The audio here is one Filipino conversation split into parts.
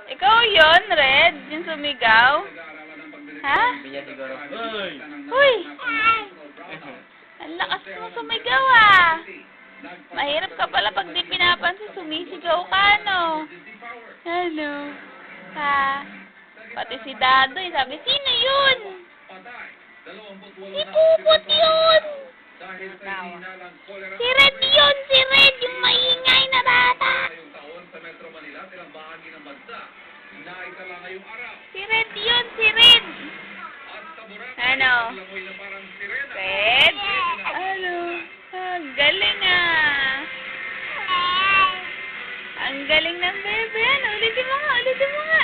Ikaw yun, Red? Yung sumigaw? Ha? Uy! Ang lakas mo sumigaw ah! Mahirap ka pala pag di pinapansin, sumisigaw ka, no? Ano? Ha? Pati si Dadoy, sabi, sino yun? Si Pupot yun! Si Red yun! Si Red! Yung maingay na bata! Si Red yun! Si Red! Ano? Red? Ano? Ang galing ah! Ang galing ng bebe! Ano? Ulitin mo nga! Ulitin mo nga!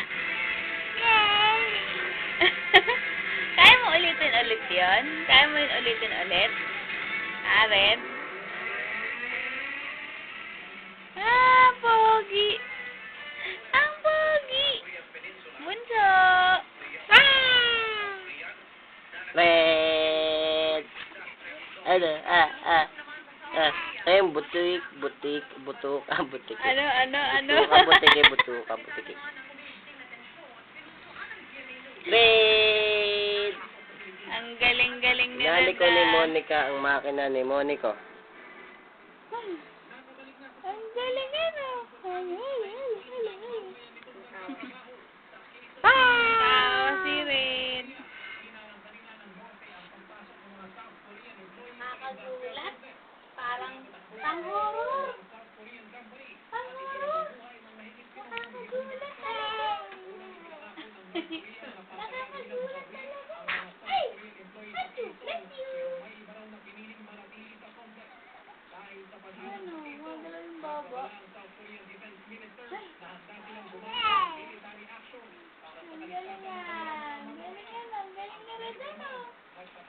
Kaya mo ulitin ulit yun? Kaya mo yun ulitin ulit? Ah, Red? Ah, pogi! Ang pogi! Bunso! Ah! Red! Ano? Ayun, butik. Butik. Ano? Butik. Red! Ang galing-galing ni Nali Red. ko ni Monica ang makina ni Monico. Ang galing ano? Ah! Si Red. Nakakagulat. Parang pang-horror. Pang-horror. Nakakagulat. Nakakagulat talaga. Ay! Achoo! Bless you! Ano? Wala yung baba. Ang galing yan. Ang galing yan. Ang galing na rin ano.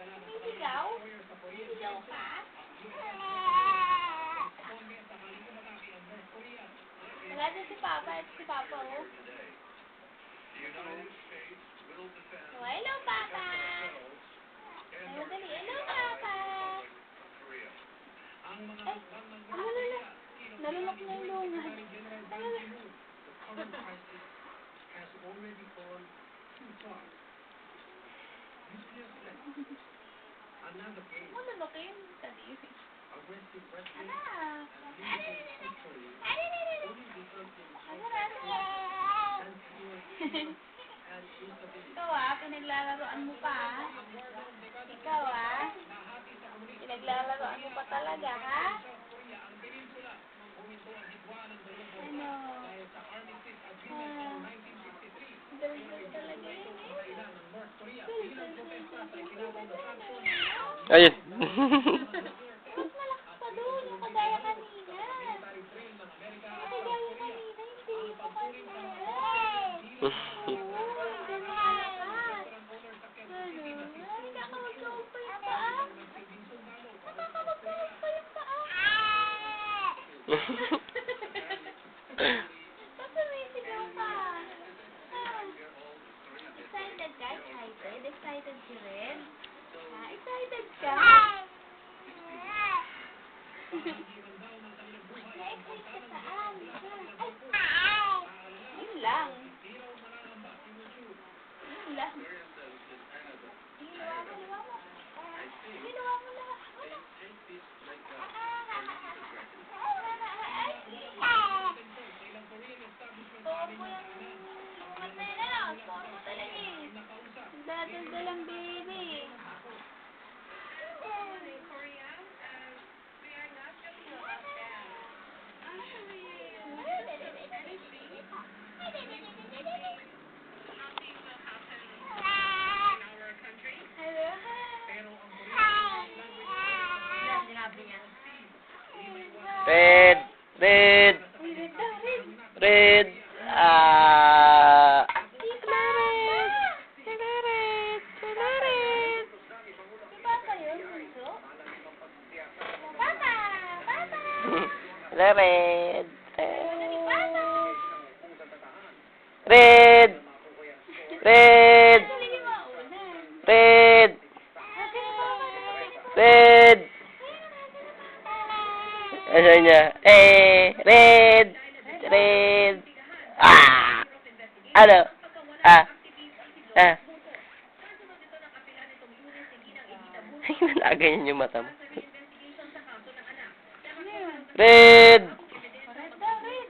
Sumisigaw? Sumisigaw ka? Wala din si Papa. Si Papa oh. Oh, hello, Papa! Hello, dali. Hello, Papa! Ay, alala. Nalulok na yung lungan. Alala. Mo lulukin? Kadiri. Ana! Ikaw ah, pinaglalaroan mo pa ah. Ikaw ah. Pinaglalaroan mo pa talaga ha? Ano? Dal-dal talaga yun eh. Ayun. Mas malakas pa doon yung kagaya kanina. Kagaya kanina, hindi pa kanina. Nakakawag-kawag pa yung paa. Nakakawag-kawag pa yung paa. Ba't sumisigaw ka? Excited ka? Excited? Excited si Red? Excited ka? Na-excite ka saan? Yun lang. Yun lang. Ginawa mo. Ginawa mo lahat. Popo yung lumat na yun ah. Popo talaga eh. Dadal-dal ang baby. Red! Red! Red! Ah! Red! Red! Red! Red! Red! Ano niya? Red! Red! Ah! Ano? Ah? Ah? Nalaganyan yung mata mo. Ano yun? Red! Red daw, red.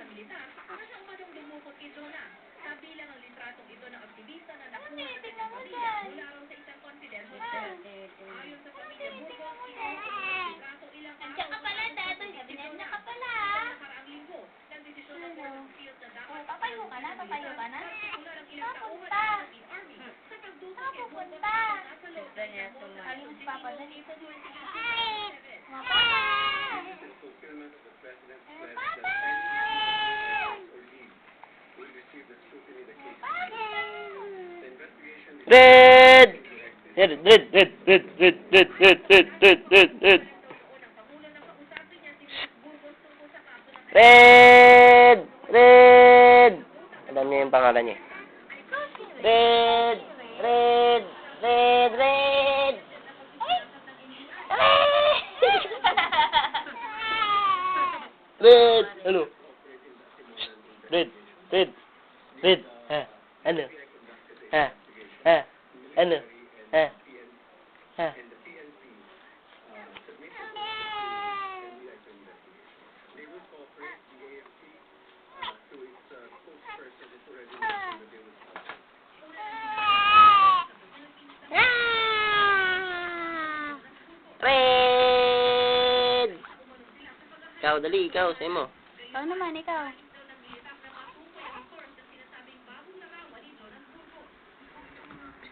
Ano tinitignan mo dyan? Ano tinitignan mo dyan? Nandiyan ka pala, Dado. Nandiyan ka pala. Ano? Papayo ka na? Papayo ka na? Papunta. Papunta. Ayaw si Papa dyan. Papa! Papa! Red! Red, red, red, red, red, red, red, red, red, red, red. Red! Red! Alam niyo yung pangalan niya. Red! Red! Red! Red! Red! Ano? Red! Red! Red! Ha? Ano? Ha? Ha? Ano? Ha? Ha? Red! Ikaw, dali, ikaw, sa'yo mo. Ikaw naman, ikaw.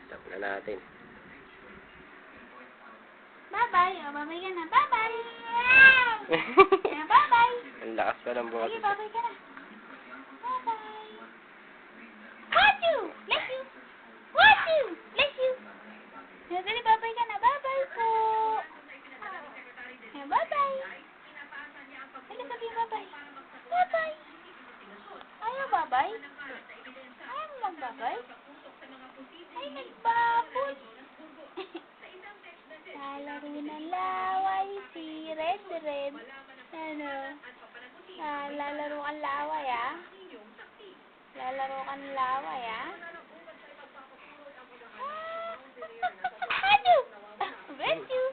Stop na natin. Bye-bye. O, bye-bye ka na. Bye-bye. Kaya, bye-bye. Ang lakas pa ng bukas. Sige, bye-bye ka na. Bye-bye. What you? Bless you. What you? Bless you. Kaya, dali, bye-bye ka na. Bye-bye po. Kaya, bye-bye. Dali, sabihin bye-bye. Bye-bye. Ayaw bye-bye? Ayaw mo mag-bye? Ay, nagbabot. Lalaro ng laway si Red Red. Ano? Lalaro kang laway, ah? Lalaro kang laway, ah? Ano? Bless you.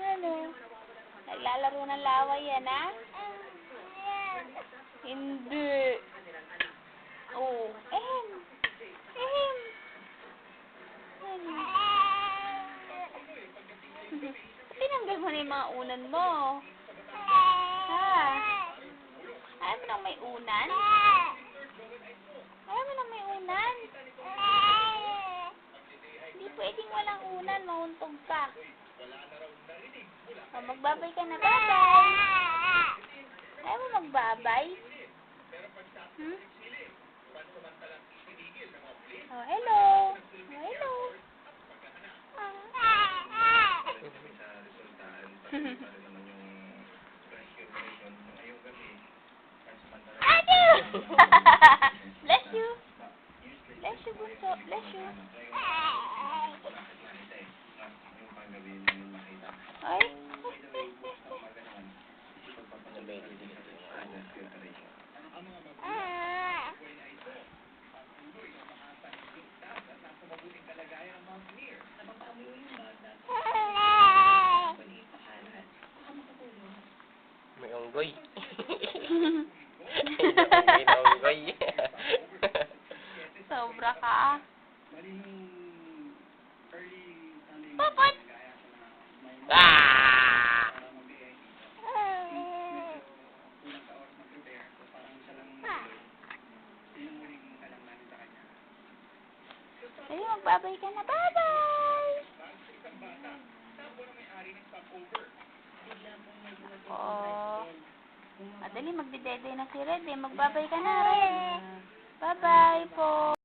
Ano? Naglalaro ng laway yan, ah? Hindi. Oh, ehem. Ehem. Ano? Tinanggal mo na yung mga unan mo. Ha? Ayaw mo nang may unan? Ayaw mo nang may unan? Hindi pwedeng walang unan. Mauntog ka. O, magbabay ka na. Bye-bye. Ayaw mo magbabay? Hmm? Oh, hello. Oh, hello. Bless you. Bless you, bunso. Bless you. Ay. May unggoy. May unggoy. Sobra ka. Puput! Ah! Ay, magbabay ka na. Bye-bye! Oh. Madali, magdidede na si Red eh. Magbabay ka na, Red. Bye-bye po.